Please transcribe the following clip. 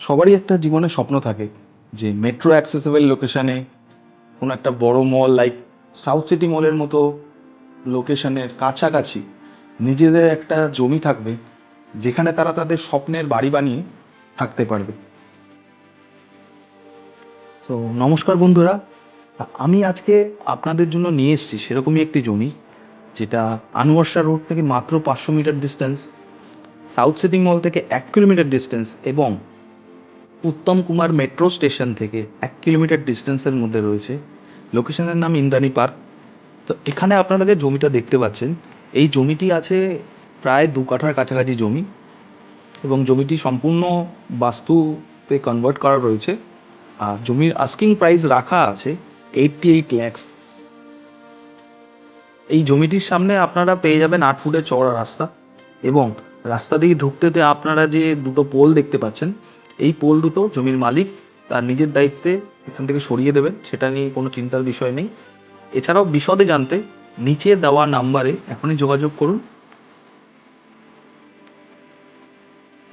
সবারই একটা জীবনে স্বপ্ন থাকে যে মেট্রো অ্যাক্সেসেবল লোকেশানে কোনো একটা বড় মল লাইক সাউথ সিটি মলের মতো লোকেশনের কাছাকাছি নিজেদের একটা জমি থাকবে, যেখানে তারা তাদের স্বপ্নের বাড়ি বানিয়ে থাকতে পারবে। তো নমস্কার বন্ধুরা, আমি আজকে আপনাদের জন্য নিয়ে এসেছি সেরকমই একটি জমি, যেটা আনোয়ারশা রোড থেকে মাত্র 500 মিটার ডিস্টেন্স, সাউথ সিটি মল থেকে 1 কিলোমিটার ডিস্টেন্স এবং উত্তম কুমার মেট্রো স্টেশন থেকে 1 কিলোমিটার ডিস্টেন্সের মধ্যে রয়েছে। লোকেশনের নাম ইন্দ্রাণী পার্ক। তো এখানে আপনারা যে জমিটা দেখতে পাচ্ছেন, এই জমিটি আছে প্রায় 2 কাঠার কাছাকাছি জমি, এবং জমিটি সম্পূর্ণ বাস্তুতে কনভার্ট করা রয়েছে। আর জমির আস্কিং প্রাইস রাখা আছে 88 lakhs। এই জমিটির সামনে আপনারা পেয়ে যাবেন 8 ফুটের চওড়া রাস্তা, এবং রাস্তা দিয়ে ঢুকতে আপনারা যে দুটো পোল দেখতে পাচ্ছেন, এই পোল দুটো জমির মালিক তার নিজের দায়িত্বে এখান থেকে সরিয়ে দেবেন, সেটা নিয়ে কোনো চিন্তার বিষয় নেই। এছাড়াও বিশদে জানতে নিচে দেওয়া নাম্বারে এখনই যোগাযোগ করুন।